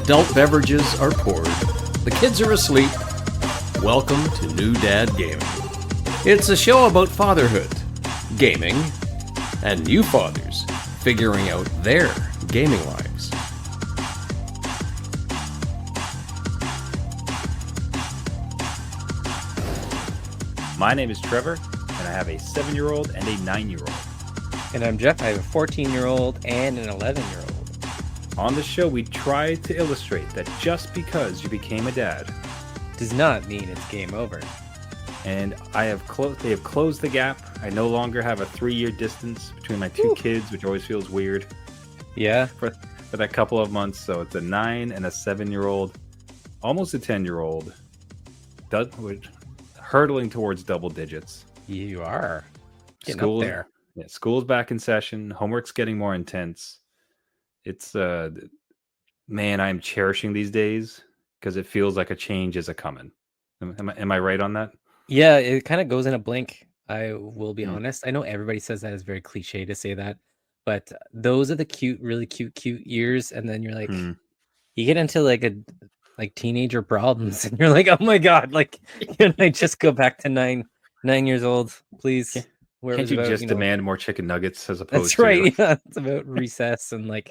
Adult beverages are poured. The kids are asleep. Welcome to New Dad Gaming. It's a show about fatherhood, gaming, and new fathers figuring out their gaming lives. My name is Trevor, and I have a 7-year-old and a 9-year-old. And I'm Jeff. I have a 14-year-old and an 11-year-old. On the show, we try to illustrate that just because you became a dad Does not mean it's game over. and they have closed the gap. I no longer have a 3-year distance between my two kids, which always feels weird Yeah. for that couple of months. So it's a 9 and a 7-year-old, almost a 10-year-old, hurtling towards double digits. You are getting School, up there. Yeah, school's back in session. Homework's getting more intense. It's man, I'm cherishing these days because it feels like a change is a coming. Am I right on that? Yeah, it kind of goes in a blink. I will be honest. I know everybody says that it's very cliche to say that, but those are the cute, really cute years. And then you're like, you get into like teenager problems, and you're like, oh my god, like, can I just go back to nine years old, please? Where Can't it was you about, just demand more chicken nuggets as opposed That's to? right. Yeah, it's about recess and like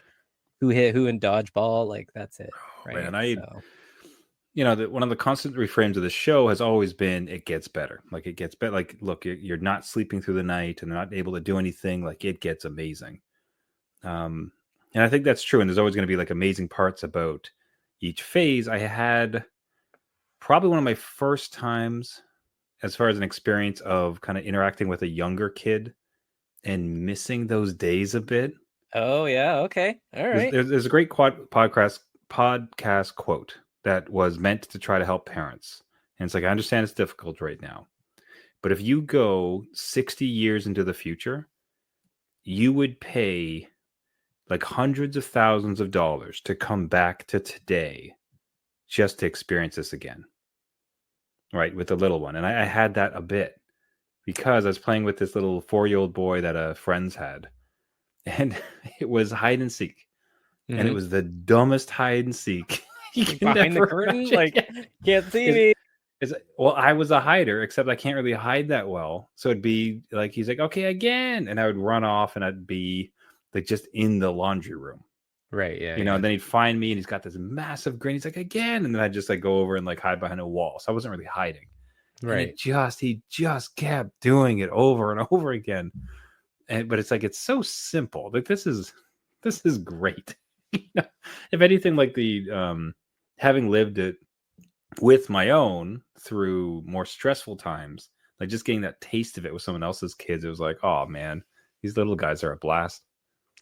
who hit who in dodgeball. Like that's it. Right. Man, one of the constant reframes of the show has always been it gets better. Like it gets better. Like, look, you're not sleeping through the night and they're not able to do anything. Like it gets amazing. And I think that's true. And there's always going to be like amazing parts about each phase. I had probably one of my first times as far as an experience of kind of interacting with a younger kid and missing those days a bit. Oh yeah, okay, all right. There's a great podcast quote that was meant to try to help parents, and it's like, I understand it's difficult right now, but if you go 60 years into the future, you would pay like hundreds of thousands of dollars to come back to today just to experience this again. Right, with the little one. And I had that a bit because I was playing with this little 4-year-old boy that friends had. And it was hide and seek. Mm-hmm. And it was the dumbest hide and seek. Behind the curtain, like, can't see me. Well, I was a hider, except I can't really hide that well. So it'd be like, he's like, okay, again. And I would run off and I'd be like just in the laundry room. Right, yeah. And then he'd find me and he's got this massive grin. He's like, again. And then I'd just like go over and like hide behind a wall. So I wasn't really hiding. Right. He just kept doing it over and over again. But it's like, it's so simple. Like this is great. If anything, like the having lived it with my own through more stressful times, like just getting that taste of it with someone else's kids, it was like, oh man, these little guys are a blast.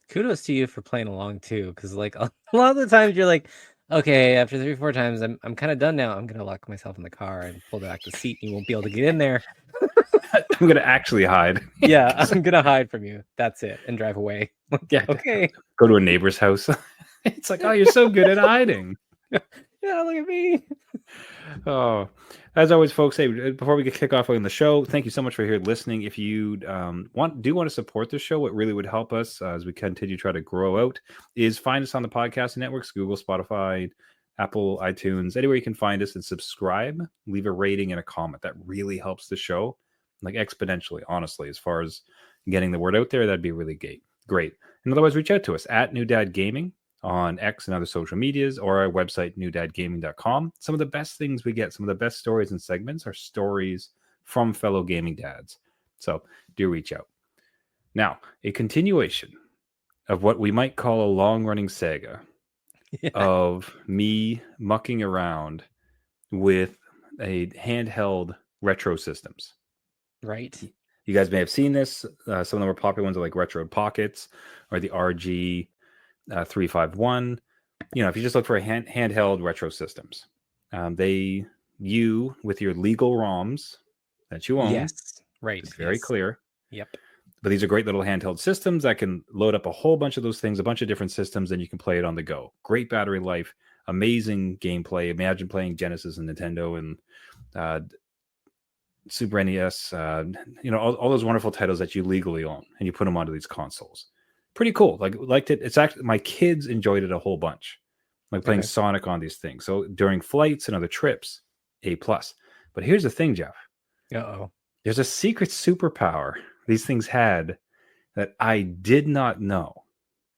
Kudos to you for playing along too, because like a lot of the times you're like, okay, after 3 or 4 times, I'm kind of done now. I'm gonna lock myself in the car and pull back the seat. And you won't be able to get in there. I'm gonna actually hide. Yeah, I'm gonna hide from you. That's it, and drive away. Yeah, okay. Go to a neighbor's house. It's like, oh, you're so good at hiding. Yeah, look at me. Oh, as always, folks, hey, before we kick off on the show, thank you so much for here listening. If you want to support the show, what really would help us as we continue to try to grow out is find us on the podcast networks, Google, Spotify, Apple, iTunes, anywhere you can find us, and subscribe, leave a rating and a comment. That really helps the show, like exponentially, honestly, as far as getting the word out there. That'd be really great. And otherwise, reach out to us at New Dad Gaming on X and other social medias, or our website, newdadgaming.com. Some of the best things we get, some of the best stories and segments are stories from fellow gaming dads. So do reach out. Now, a continuation of what we might call a long-running saga of me mucking around with a handheld retro systems. Right. You guys may have seen this. Some of the more popular ones are like Retro Pockets or the RG 351. If you just look for handheld retro systems, you with your legal ROMs that you own. Yes, right. It's very clear. Yep. But these are great little handheld systems that can load up a whole bunch of those things, a bunch of different systems, and you can play it on the go. Great battery life, amazing gameplay. Imagine playing Genesis and Nintendo and Super NES. All those wonderful titles that you legally own, and you put them onto these consoles. Pretty cool. Liked it. It's actually, my kids enjoyed it a whole bunch. like playing Sonic on these things. So during flights and other trips, A+. But here's the thing, Jeff. Uh-oh. There's a secret superpower these things had that I did not know.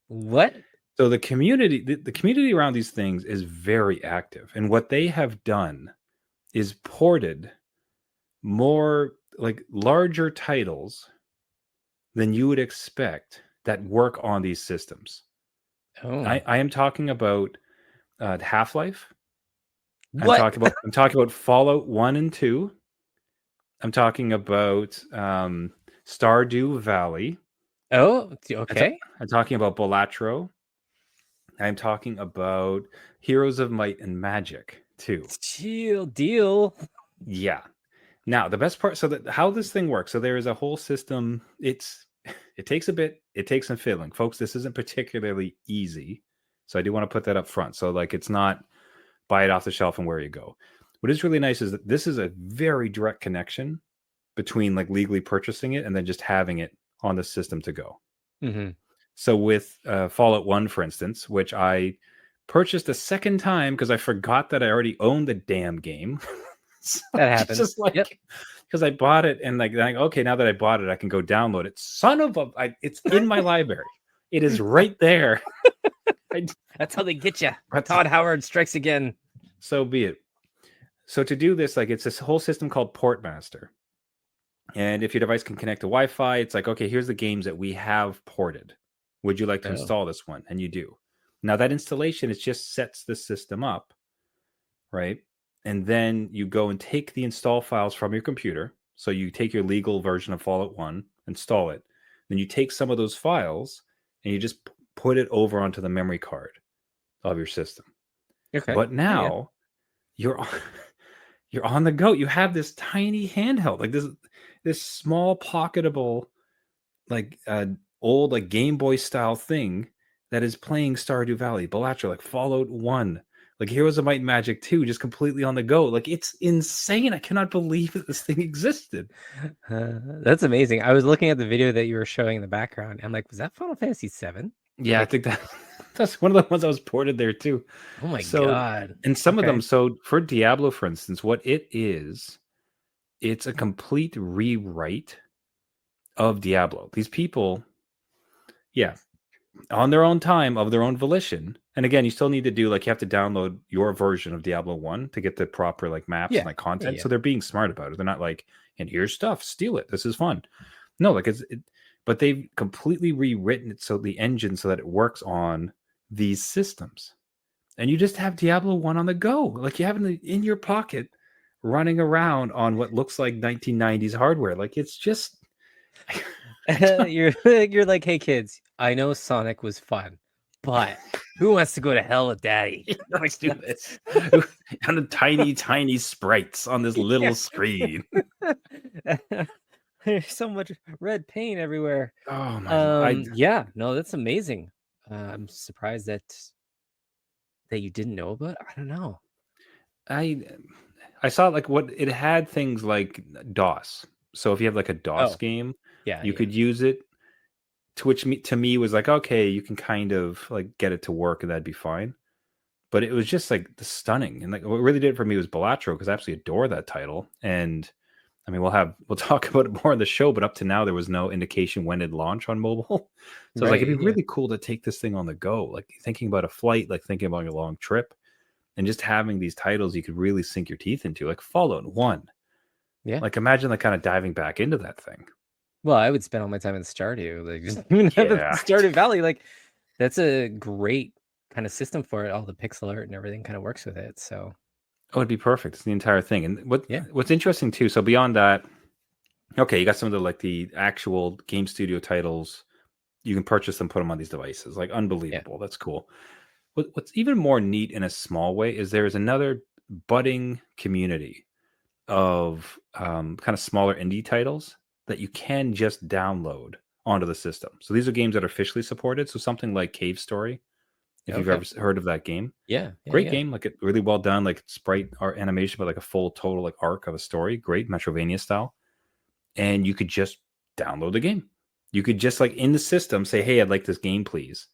What? So the community around these things is very active. And what they have done is ported more like larger titles than you would expect that work on these systems. Oh. I am talking about Half-Life. What? I'm talking about Fallout 1 and 2. I'm talking about Stardew Valley. Oh, okay. I'm talking about Balatro. I'm talking about Heroes of Might and Magic too. Chill deal. Yeah. Now the best part, so that how this thing works. So there is a whole system. It takes a bit. It takes some fiddling, folks. This isn't particularly easy. So I do want to put that up front. So like it's not buy it off the shelf and where you go. What is really nice is that this is a very direct connection between like legally purchasing it and then just having it on the system to go. Mm-hmm. So with Fallout 1, for instance, which I purchased a second time because I forgot that I already owned the damn game. So That happens. Just like because I bought it and like okay, now that I bought it, I can go download it. Son of a, it's in my library. It is right there. That's how they get you. Todd Howard strikes again. So be it. So to do this, like it's this whole system called PortMaster. And if your device can connect to Wi-Fi, it's like, okay, here's the games that we have ported. Would you like to install this one? And you do. Now that installation, it just sets the system up, right? And then you go and take the install files from your computer. So you take your legal version of Fallout 1, install it. Then you take some of those files and you just put it over onto the memory card of your system. Okay. But now you're on the go. You have this tiny handheld, like this small pocketable, like old like Game Boy style thing that is playing Stardew Valley, Balatro, like Fallout 1, like Heroes of Might and Magic 2, just completely on the go. Like it's insane. I cannot believe that this thing existed. That's amazing. I was looking at the video that you were showing in the background. I'm like, was that Final Fantasy VII? Yeah, like, I think that's one of the ones that was ported there too. Oh my god. And some of them, so for Diablo, for instance, what it is, it's a complete rewrite of Diablo. These people, on their own time, of their own volition. And again, you still need to do like, you have to download your version of Diablo 1 to get the proper like maps and like content. So they're being smart about it. They're not like, and here's stuff, steal it. This is fun. No, like but they've completely rewritten it so the engine so that it works on these systems. And you just have Diablo 1 on the go. Like you have it in your pocket running around on what looks like 1990s hardware. Like it's just you're like, hey kids, I know Sonic was fun, but who wants to go to hell with daddy? Let's do this. On the tiny sprites on this little screen. There's so much red paint everywhere. Oh my yeah, no, that's amazing. I'm surprised that you didn't know about. I don't know. I saw like what it had things like DOS. So if you have like a DOS game, you could use it. To me was like, okay, you can kind of like get it to work and that'd be fine. But it was just like stunning. And like what really did it for me was Balatro, because I absolutely adore that title. And I mean, we'll talk about it more in the show, but up to now there was no indication when it'd launch on mobile. So like it'd be really cool to take this thing on the go, like thinking about a flight, like thinking about a long trip, and just having these titles you could really sink your teeth into, like Fallout 1. Yeah. Like imagine like kind of diving back into that thing. Well, I would spend all my time in Stardew, like just Stardew Valley. Like that's a great kind of system for it. All the pixel art and everything kind of works with it. So it'd be perfect. It's the entire thing. And what's interesting too, so beyond that, okay, you got some of the actual game studio titles. You can purchase them, put them on these devices. Like unbelievable. That's cool. What's even more neat in a small way is there is another budding community of kind of smaller indie titles that you can just download onto the system. So these are games that are officially supported. So something like Cave Story, if you've ever heard of that game. Great game, like it really well done, like sprite art animation, but like a full total like arc of a story. Great Metrovania style. And you could just download the game. You could just like in the system say, hey, I'd like this game, please.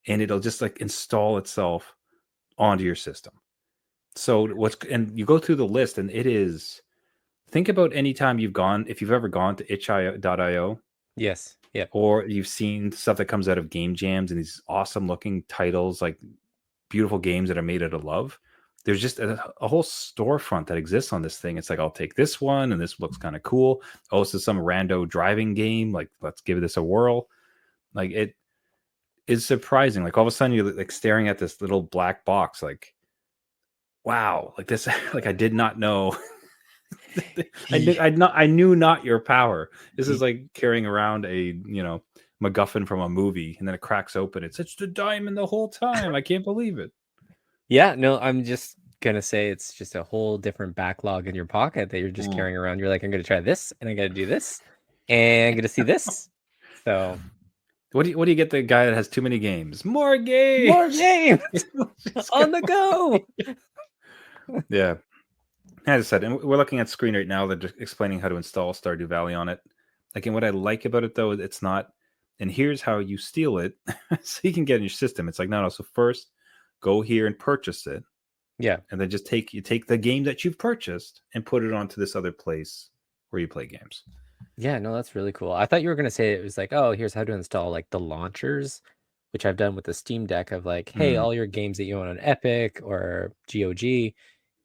And it'll just like install itself onto your system. So and you go through the list, and it is. Think about any time if you've ever gone to itch.io. Yes. Yep. Or you've seen stuff that comes out of game jams and these awesome looking titles, like beautiful games that are made out of love. There's just a whole storefront that exists on this thing. It's like, I'll take this one, and this looks kind of cool. Oh, this is some rando driving game. Like, let's give this a whirl. Like, it is surprising. Like, all of a sudden you're like staring at this little black box. Like, wow, like this. Like, I did not know. I knew not your power. This is like carrying around a MacGuffin from a movie, and then it cracks open. It's the diamond the whole time. I can't believe it. Yeah, no, I'm just gonna say it's just a whole different backlog in your pocket that you're just carrying around. You're like, I'm gonna try this, and I'm gonna do this, and I'm gonna see this. So, what do you get the guy that has too many games? More games, on the go. Yeah. As I said, and we're looking at screen right now. They're just explaining how to install Stardew Valley on it. Like, and what I like about it though, it's not. And here's how you steal it, so you can get in your system. It's like, no. So first, go here and purchase it. Yeah, and then just take the game that you've purchased and put it onto this other place where you play games. Yeah, no, that's really cool. I thought you were gonna say it was like, oh, here's how to install like the launchers, which I've done with the Steam Deck. Of like, hey, all your games that you own on Epic or GOG.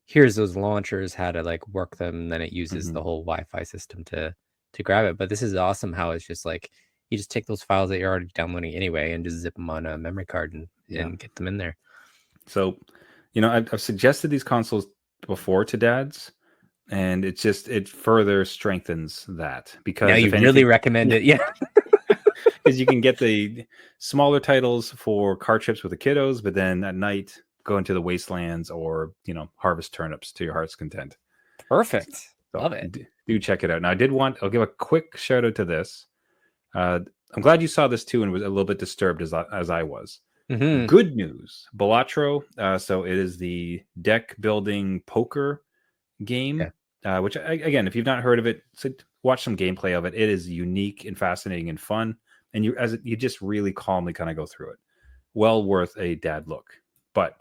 Here's those launchers, how to like work them, and then it uses the whole Wi-Fi system to grab it. But this is awesome how it's just like you just take those files that you're already downloading anyway and just zip them on a memory card and get them in there. So, I've suggested these consoles before to dads, and it further strengthens that, because now you really recommend it. Yeah. Because you can get the smaller titles for car trips with the kiddos, but then at night go into the wastelands or harvest turnips to your heart's content. Perfect. So love it. Do check it out. Now, I'll give a quick shout out to this. I'm glad you saw this too and was a little bit disturbed as I was. Good news, Balatro. So it is the deck building poker game, which again, if you've not heard of it, watch some gameplay of it. It is unique and fascinating and fun, and you just really calmly kind of go through it. Well worth a dad look. But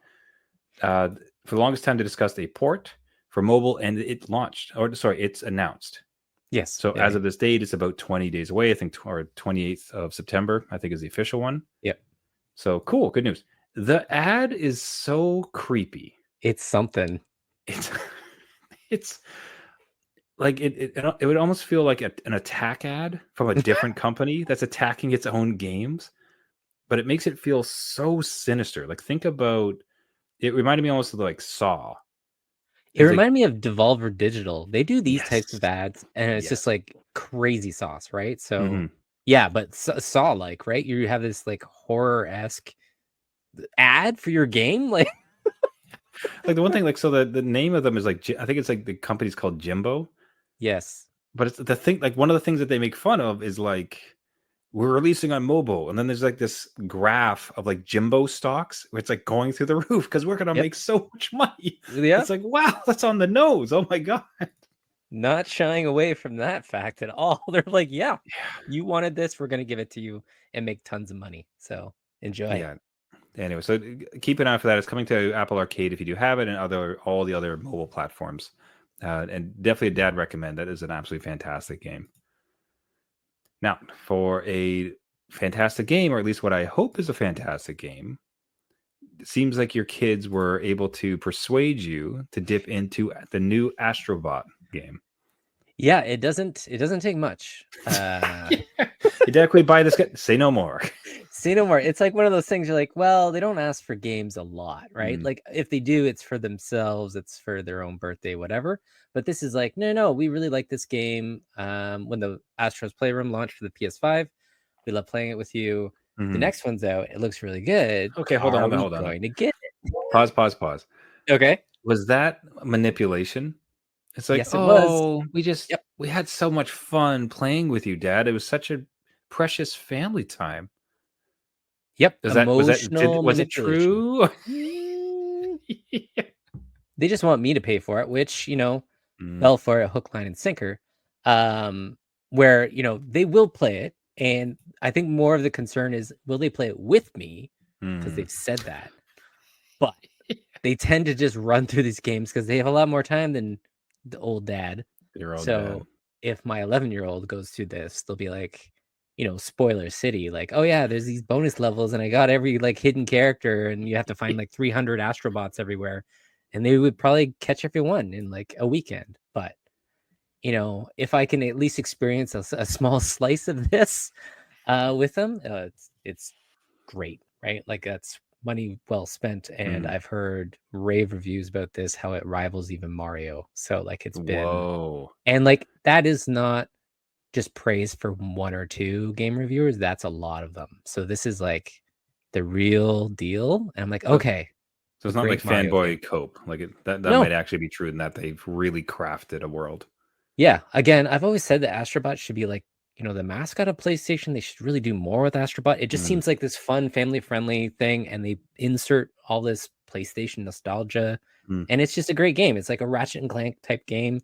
for the longest time, they discussed a port for mobile, and it's announced. Yes. So as of this date, it's about 20 days away. I think, or 28th of September, I think is the official one. Yep. So cool. Good news. The ad is so creepy. It's something. It's like it would almost feel like an attack ad from a different company that's attacking its own games, but it makes it feel so sinister. Like, think about it. Reminded me almost of like Saw. It reminded me of Devolver Digital. They do these types of ads, and it's just like crazy sauce, right? So yeah, but Saw, like, right? You have this like horror-esque ad for your game, like the one thing, like, so the name of them is like, I think it's like the company's called Jimbo. Yes, but it's the thing, like, one of the things that they make fun of is like, we're releasing on mobile, and then there's like this graph of like Jimbo stocks where it's like going through the roof because we're gonna make so much money. Yeah, it's like, wow, that's on the nose. Oh my god. Not shying away from that fact at all. They're like, yeah, you wanted this, we're gonna give it to you and make tons of money. So enjoy. Yeah. Anyway, so keep an eye for that. It's coming to Apple Arcade if you do have it, and all the other mobile platforms. And definitely a dad recommend. That is an absolutely fantastic game. Now, for a fantastic game, or at least what I hope is a fantastic game, it seems like your kids were able to persuade you to dip into the new Astro Bot game. Yeah, it doesn't take much. You definitely buy this. Say no more. Say no more. It's like one of those things you're like, well, they don't ask for games a lot, right? Like, if they do, it's for themselves, it's for their own birthday, whatever. But this is like, no, we really like this game. When the Astros Playroom launched for the PS5, we love playing it with you. The next one's out. It looks really good. Okay, hold on. Going to get it. Pause. Okay. Was that manipulation? It's like, yes, it was. We had so much fun playing with you, Dad. It was such a precious family time. Yep. Was it true? They just want me to pay for it, which, fell for a hook, line, and sinker. Where, they will play it. And I think more of the concern is, will they play it with me? Because they've said that. But they tend to just run through these games because they have a lot more time than the old dad. Your old So dad. if my 11-year-old goes through this, they'll be like, spoiler city, like, oh yeah, there's these bonus levels and I got every like hidden character and you have to find like 300 Astro Bots everywhere. And they would probably catch everyone in like a weekend. But, if I can at least experience a small slice of this with them, it's great, right? Like that's money well spent. And I've heard rave reviews about this, how it rivals even Mario. So like it's been, Whoa. and like that is not just praise for one or two game reviewers. That's a lot of them. So this is like the real deal. And I'm like, okay. So it's not like great Mario fanboy game. cope. Like that No. might actually be true in that they've really crafted a world. Yeah. Again, I've always said that Astro Bot should be like, the mascot of PlayStation. They should really do more with Astro Bot. It just seems like this fun, family-friendly thing, and they insert all this PlayStation nostalgia, and it's just a great game. It's like a Ratchet and Clank type game.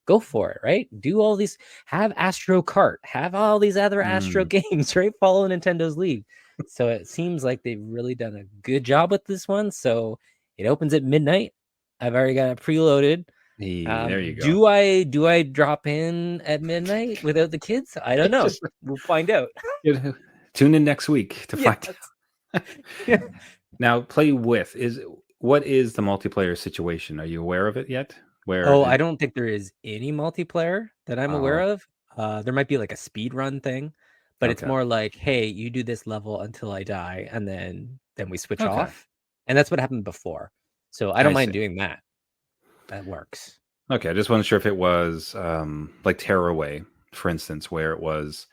Go for it, right? Do all these, have Astro Kart, have all these other Astro games, right? Follow Nintendo's lead. So it seems like they've really done a good job with this one. So it opens at midnight. I've already got it preloaded. There you go. Do I drop in at midnight without the kids? I don't know. We'll find out. Tune in next week to find out. Now, play with what is the multiplayer situation? Are you aware of it yet? I don't think there is any multiplayer that I'm aware of. There might be like a speed run thing, but it's more like, hey, you do this level until I die, and then we switch off. And that's what happened before. So I don't mind doing that. That works. Okay, I just wasn't sure if it was like Tearaway, for instance, where it was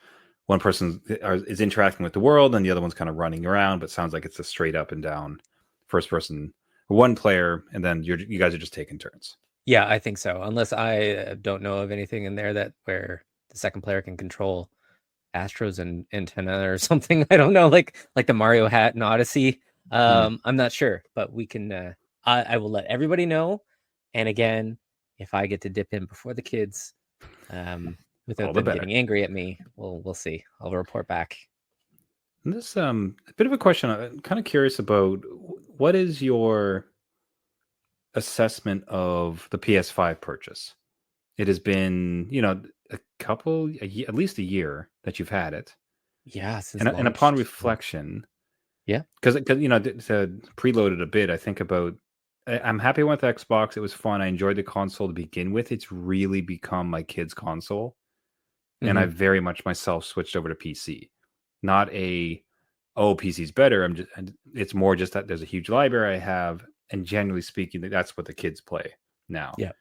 one person is interacting with the world and the other one's kind of running around, but sounds like it's a straight up and down first person, one player, and then you guys are just taking turns. Yeah, I think so. Unless I don't know of anything in there where the second player can control Astros and antenna or something. I don't know, like the Mario hat and Odyssey. I'm not sure, but we can. I will let everybody know. And again, if I get to dip in before the kids, without them getting angry at me, we'll see. I'll report back. And this a bit of a question. I'm kind of curious about what is your assessment of the PS5 purchase? It has been, at least a year that you've had it. Yeah, and upon reflection, because preloaded a bit. I think about. I'm happy with Xbox. It was fun. I enjoyed the console to begin with. It's really become my kids' console. And I very much myself switched over to PC. Not PC's better. It's more just that there's a huge library I have. And generally speaking, that's what the kids play now. Yeah.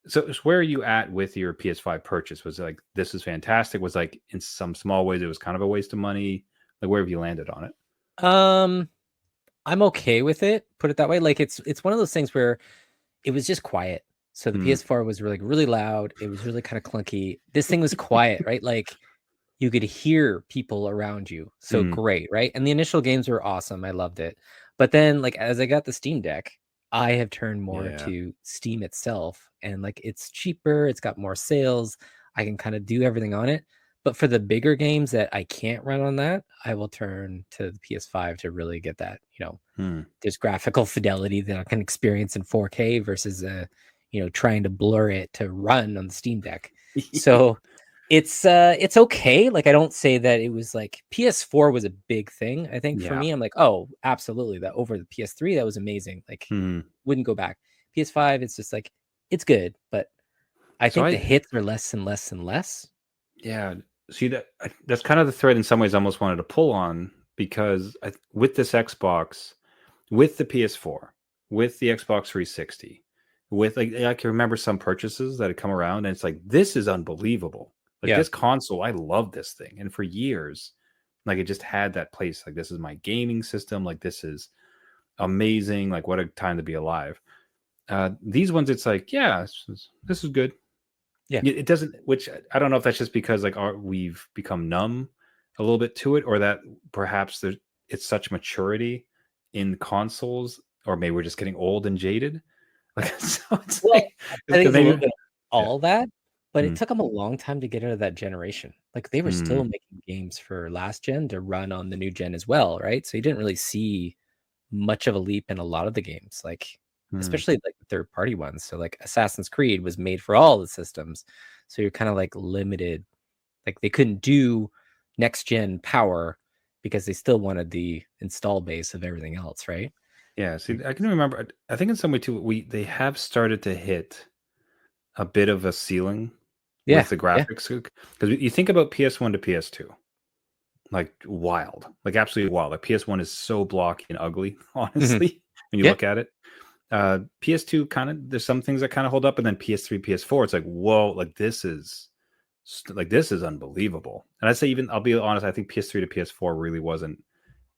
So where are you at with your PS5 purchase? Was it like, this is fantastic? Was like in some small ways, it was kind of a waste of money. Like, where have you landed on it? I'm okay with it. Put it that way. Like it's one of those things where it was just quiet. So the PS4 was really, really loud. It was really kind of clunky. This thing was quiet, right? Like you could hear people around you. So great, right? And the initial games were awesome. I loved it. But then like as I got the Steam Deck, I have turned more to Steam itself. And like it's cheaper, it's got more sales. I can kind of do everything on it. But for the bigger games that I can't run on that, I will turn to the PS5 to really get that, there's graphical fidelity that I can experience in 4K versus, trying to blur it to run on the Steam Deck. So it's okay. Like, I don't say that it was like PS4 was a big thing. I think for me, I'm like, oh, absolutely. That over the PS3, that was amazing. Like wouldn't go back. PS5, it's just like, it's good, but I think the hits are less and less and less. Yeah. See, that's kind of the thread in some ways I almost wanted to pull on, because with this Xbox, with the PS4, with the Xbox 360, with I can remember some purchases that had come around and it's like, this is unbelievable. Like this console, I love this thing. And for years, like it just had that place. Like, this is my gaming system. Like, this amazing. Like, what a time to be alive. These ones, it's like, this is good. Yeah, it doesn't. Which I don't know if that's just because like we've become numb a little bit to it, or that perhaps it's such maturity in consoles, or maybe we're just getting old and jaded. Like, so it's I think it's a little bit all that, but Mm. it took them a long time to get out of that generation. Like they were still making games for last gen to run on the new gen as well, right? So you didn't really see much of a leap in a lot of the games. Like especially like third party ones. So like Assassin's Creed was made for all the systems, so you're kind of like limited. Like they couldn't do next gen power because they still wanted the install base of everything else, right? Yeah, see, I can remember. I think in some way too, they have started to hit a bit of a ceiling with the graphics, because you think about PS1 to PS2, like wild, like absolutely wild. Like PS1 is so blocky and ugly, honestly, when you look at it. PS2 kind of, there's some things that kind of hold up, and then PS3, PS4, it's like, whoa, like this is unbelievable. And I'd say, even, I'll be honest, I think PS3 to PS4 really wasn't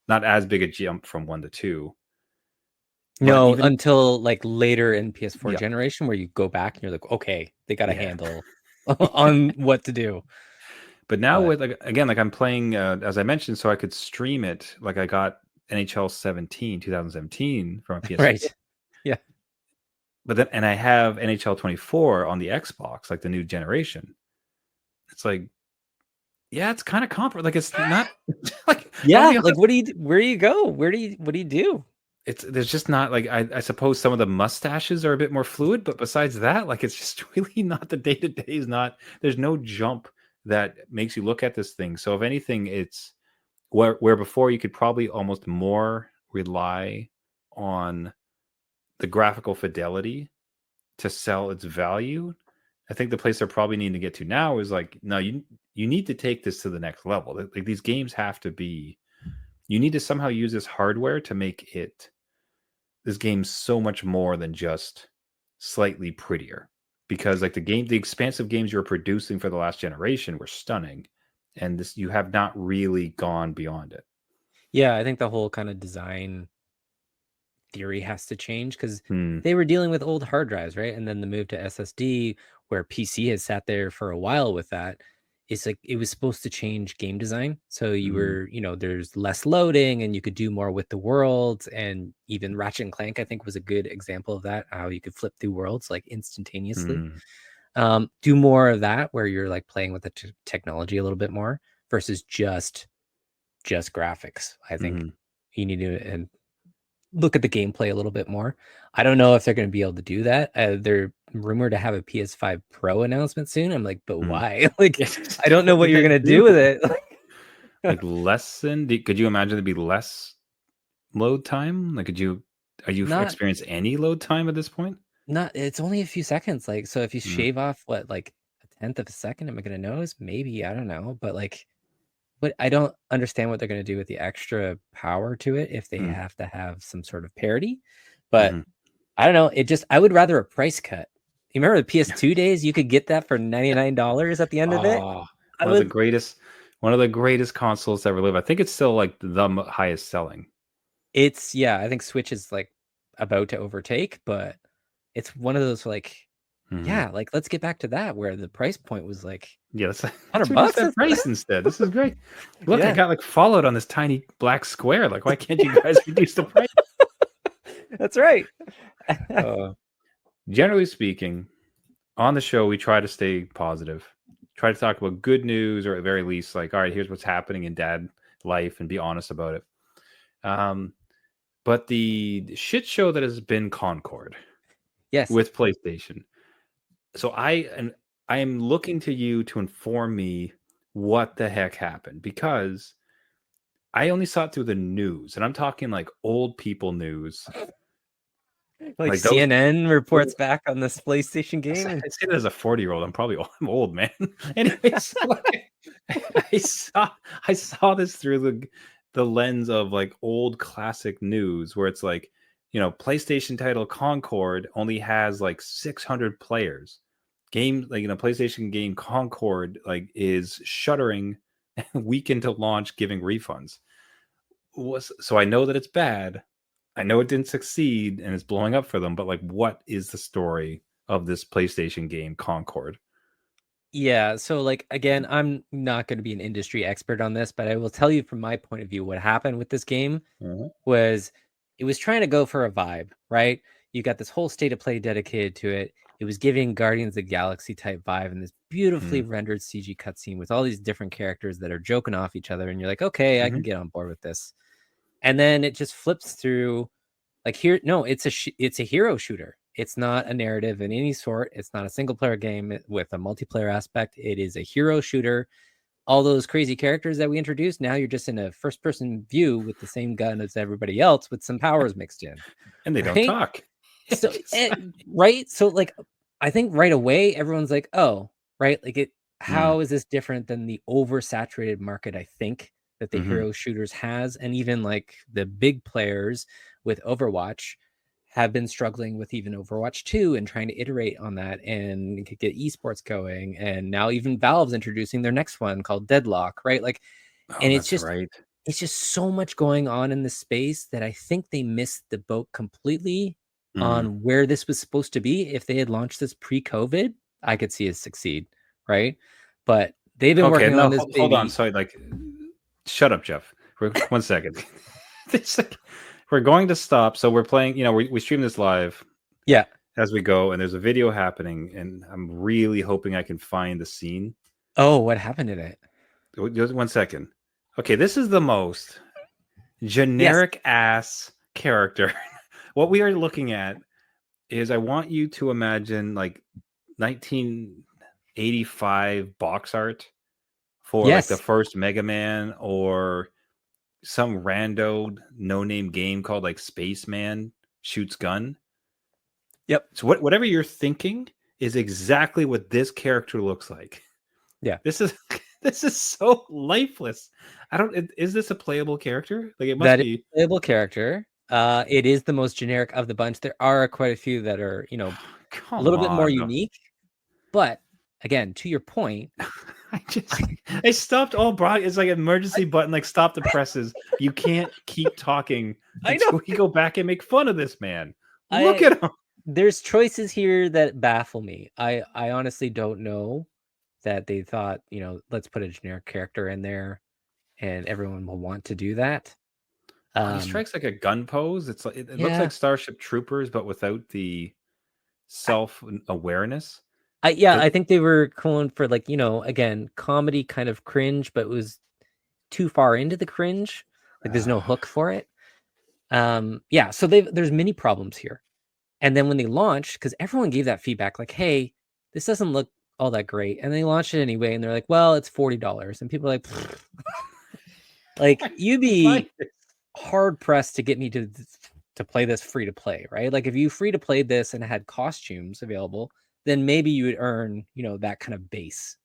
not as big a jump from 1 to 2. No, until like later in PS4 generation, where you go back and you're like, okay, they got a handle on what to do. But now with, like, again, like I'm playing, as I mentioned, so I could stream it. Like I got NHL 2017 from a PS4. Right. Yeah. But then, and I have NHL 24 on the Xbox, like the new generation. It's like, yeah, it's kind of comparable. Like it's not like, like what do you, where do you go? What do you do? There's just not, like, I suppose some of the mustaches are a bit more fluid, but besides that, like, it's just really not, the day-to-day is not, there's no jump that makes you look at this thing. So if anything, it's where before you could probably almost more rely on the graphical fidelity to sell its value. I think the place they're probably needing to get to now is like, no, you need to take this to the next level. Like these games have to be, you need to somehow use this hardware to make this game so much more than just slightly prettier, because like the expansive games you're producing for the last generation were stunning, and this, you have not really gone beyond it. Yeah, I think the whole kind of design theory has to change, because they were dealing with old hard drives, right? And then the move to SSD, where PC has sat there for a while with that, it's like it was supposed to change game design. So you were, there's less loading and you could do more with the worlds. And even Ratchet and Clank, I think, was a good example of that, how you could flip through worlds like instantaneously. Do more of that, where you're like playing with the technology a little bit more versus just graphics. I think you need to look at the gameplay a little bit more. I don't know if they're going to be able to do that. They're rumored to have a PS5 Pro announcement soon. I'm like, but why? Like, I don't know what you're going to do with it. Like could you imagine there'd be less load time? Like, are you experience any load time at this point? Not, it's only a few seconds. Like, so if you shave off like a tenth of a second, am I going to notice? Maybe, I don't know. But like, but I don't understand what they're going to do with the extra power to it if they have to have some sort of parity. But I don't know. I would rather a price cut. You remember the PS2 days? You could get that for $99 at the end of it. One of the greatest consoles to ever live. I think it's still like the highest selling. I think Switch is like about to overtake, but it's one of those like, like let's get back to that, where the price point was like, that's $100 price instead. This is great. Look, I got like Fallout on this tiny black square. Like, why can't you guys reduce the price? That's right. Generally speaking, on the show, we try to stay positive, try to talk about good news, or at the very least, like, all right, here's what's happening in dad life, and be honest about it. But the shit show that has been Concord, with PlayStation. So I am looking to you to inform me what the heck happened, because I only saw it through the news, and I'm talking like old people news. Like CNN reports back on this PlayStation game. I say that as a 40-year-old. I'm old, man. Anyways, I saw this through the lens of like old classic news, where it's like, PlayStation title Concord only has like 600 players. Game, like, PlayStation game Concord like is shuttering week into launch, giving refunds. So I know that it's bad. I know it didn't succeed and it's blowing up for them, but like, what is the story of this PlayStation game Concord? Yeah, so like, again, I'm not going to be an industry expert on this, but I will tell you from my point of view what happened with this game was it was trying to go for a vibe, right? You got this whole state of play dedicated to it. It was giving Guardians of the Galaxy type vibe, and this beautifully rendered CG cutscene with all these different characters that are joking off each other, and you're like, okay, I can get on board with this. And then it just flips through Like here, no, it's a hero shooter. It's not a narrative in any sort. It's not a single player game with a multiplayer aspect. It is a hero shooter. All those crazy characters that we introduced, now you're just in a first person view with the same gun as everybody else with some powers mixed in. And they right? don't talk. So right. So like I think right away everyone's like, oh, right. Like how is this different than the oversaturated market, I think, that the hero shooters has, and even like the big players with Overwatch have been struggling with even Overwatch 2 and trying to iterate on that and get esports going. And now even Valve's introducing their next one called Deadlock, right? Like, and it's just so much going on in this space that I think they missed the boat completely on where this was supposed to be. If they had launched this pre-COVID, I could see it succeed, right? But they've been working on this. Hold on, sorry, like, shut up, Jeff. 1 second. We're going to stop. So we're playing, we stream this live. Yeah. As we go, and there's a video happening, and I'm really hoping I can find the scene. Oh, what happened in it? Just 1 second. Okay, this is the most generic ass character. What we are looking at is, I want you to imagine like 1985 box art for like the first Mega Man, or some rando no-name game called like Spaceman Shoots Gun. Yep. So whatever you're thinking is exactly what this character looks like. Yeah. This is so lifeless. Is this a playable character? Like, it must that be is a playable character. It is the most generic of the bunch. There are quite a few that are, a little bit more unique. But again, to your point, I stopped all broad. It's like an emergency button, like stop the presses. You can't keep talking until we go back and make fun of this man. Look at him. There's choices here that baffle me. I honestly don't know that they thought, let's put a generic character in there and everyone will want to do that. He strikes like a gun pose. It's like it looks like Starship Troopers, but without the self-awareness. I think they were going for, like, again, comedy kind of cringe, but it was too far into the cringe. Like, there's no hook for it. So there's many problems here. And then when they launched, because everyone gave that feedback, like, hey, this doesn't look all that great. And they launched it anyway, and they're like, well, it's $40. And people are like, like, you'd be hard pressed to get me to play this free to play, right? Like, if you free to play this and had costumes available, then maybe you would earn, that kind of base.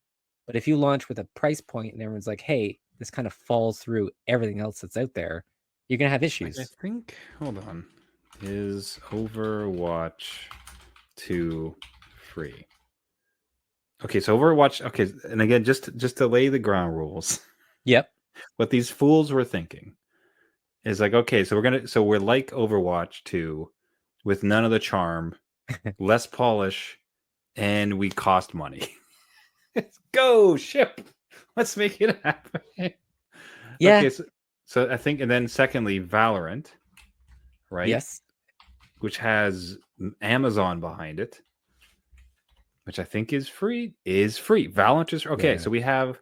But if you launch with a price point and everyone's like, hey, this kind of falls through everything else that's out there, you're going to have issues. I think, hold on, is Overwatch 2 free? Okay, so Overwatch, okay, and again, just to lay the ground rules. Yep. What these fools were thinking is like, okay, so we're like Overwatch 2 with none of the charm, less polish, and we cost money. Let's go ship. Let's make it happen. Yeah. Okay, so I think, and then secondly, Valorant, right? Yes. Which has Amazon behind it, which I think is free. Valorant is okay. Yeah. So we have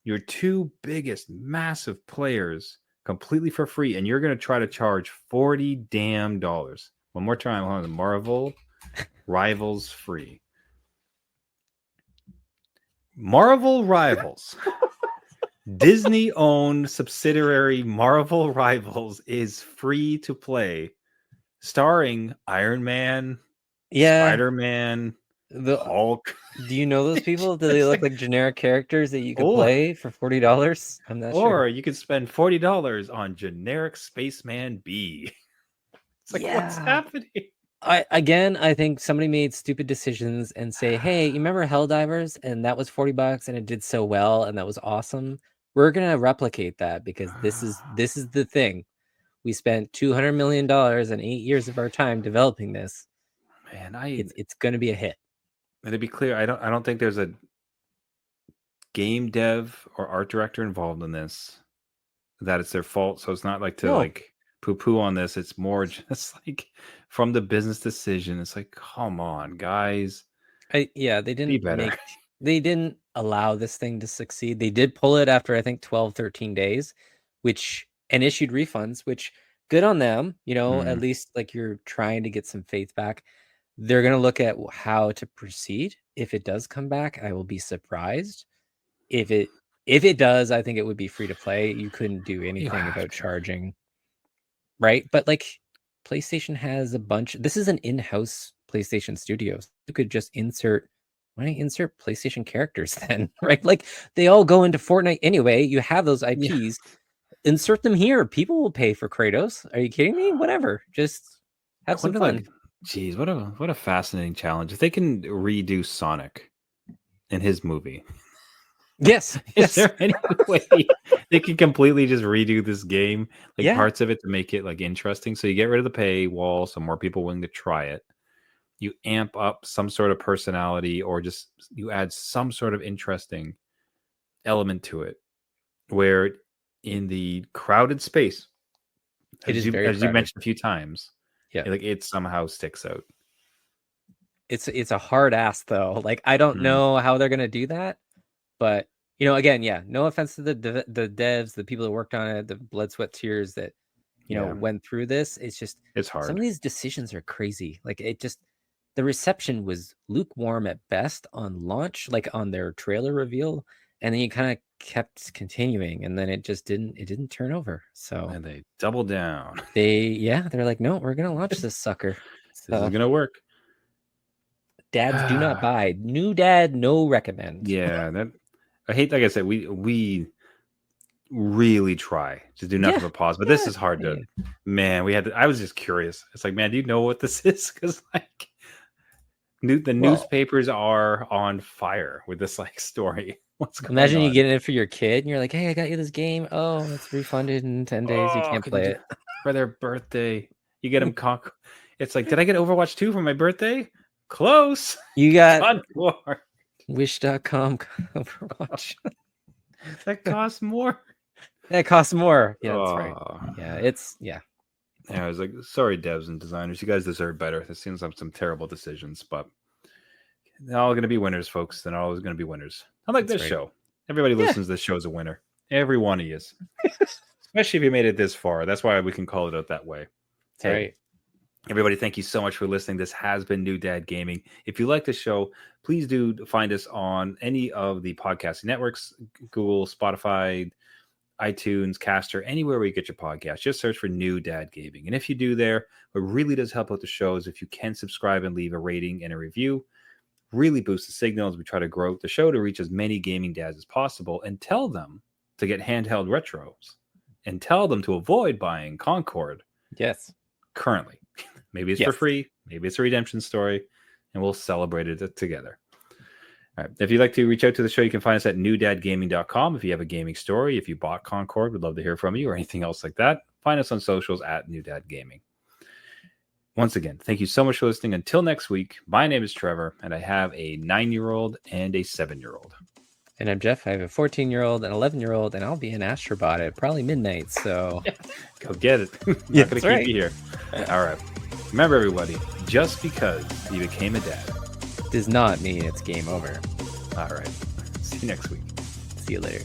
your two biggest massive players completely for free, and you're going to try to charge $40 damn. One more time, hold on. Marvel Rivals free. Marvel Rivals. Disney-owned subsidiary Marvel Rivals is free to play, starring Iron Man, Spider-Man, the Hulk. Do you know those people? Do they look like generic characters that you can play for $40? I'm not sure. Or you could spend $40 on generic Spaceman B. It's like, what's happening? I think somebody made stupid decisions and say, hey, you remember Helldivers? And that was $40 and it did so well and that was awesome. We're gonna replicate that because this is the thing. We spent $200 million and 8 years of our time developing this. Man, it's gonna be a hit. And to be clear, I don't think there's a game dev or art director involved in this. That it's their fault. So it's not like like poo-poo on this. It's more just like from the business decision. It's like, come on, guys. They didn't allow this thing to succeed. They did pull it after, I think, 12, 13 days, and issued refunds, which good on them. You know, at Mm. least like you're trying to get some faith back. They're gonna look at how to proceed. If it does come back, I will be surprised. If it does, I think it would be free to play. You couldn't do You anything have about to. charging, right? But like PlayStation has a bunch. This is an in-house PlayStation studio. So you could just insert. Why don't you insert PlayStation characters then, right? Like they all go into Fortnite anyway. You have those Yeah. IPs. Insert them here. People will pay for Kratos. Are you kidding me? Whatever. Just have some fun. Geez, what a fascinating challenge. If they can redo Sonic in his movie, Yes. is there any way they can completely just redo this game, like Yeah. parts of it to make it like interesting? So you get rid of the paywall, so more people willing to try it. You amp up some sort of personality, or just you add some sort of interesting element to it, where in the crowded space, It is very as you crowded. mentioned a few times, Yeah. like it somehow sticks out. It's a hard ask though. Like I don't know how they're gonna do that, but you know, again, yeah. No offense to the devs, the people that worked on it, the blood, sweat, tears that went through this. It's just It's hard. some of these decisions are crazy. Like it just the reception was lukewarm at best on launch, like on their trailer reveal, and then you kind of kept continuing, and then it didn't turn over. So And they double down. they're like, no, we're gonna launch this sucker. This is gonna work. Dads do not buy. New dad, no recommend. Yeah, that I hate. Like I said, we really try to do nothing but pause, but this is hard to. Man, I was just curious. It's like, man, do you know what this is? Because like, newspapers are on fire with this like story. What's going Imagine on? you getting it for your kid, and you're like, "Hey, I got you this game. Oh, it's refunded in 10 days. You can't play it for their birthday." You get them It's like, did I get Overwatch 2 for my birthday? Close. You got Concord. Wish.com Overwatch. That costs more. That costs more. Yeah, that's right. Yeah, Yeah, I was like, sorry, devs and designers, you guys deserve better. This seems like some terrible decisions, but they're all going to be winners, folks. They're always going to be winners. Unlike this show. Everybody listens to this show as a winner. Every one of you is. Especially if you made it this far. That's why we can call it out that way. That's right. Everybody, thank you so much for listening. This has been New Dad Gaming. If you like the show, please do find us on any of the podcasting networks, Google, Spotify, iTunes, Caster, anywhere where you get your podcast. Just search for New Dad Gaming. And if you do there, what really does help out the show is if you can subscribe and leave a rating and a review. Really boost the signal as we try to grow the show to reach as many gaming dads as possible, and tell them to get handheld retros and tell them to avoid buying Concord. Yes. Currently. Maybe it's for free. Maybe it's a redemption story, and we'll celebrate it together. All right. If you'd like to reach out to the show, you can find us at newdadgaming.com. If you have a gaming story, if you bought Concord, we'd love to hear from you, or anything else like that. Find us on socials at New Dad Gaming. Once again, thank you so much for listening. Until next week, my name is Trevor, and I have a 9-year-old and a 7-year-old. And I'm Jeff. I have a 14-year-old and 11-year-old, and I'll be an Astro Bot at probably midnight. So go get it. I'm not going to keep you here. All right. Remember, everybody, just because you became a dad does not mean it's game over. All right. See you next week. See you later.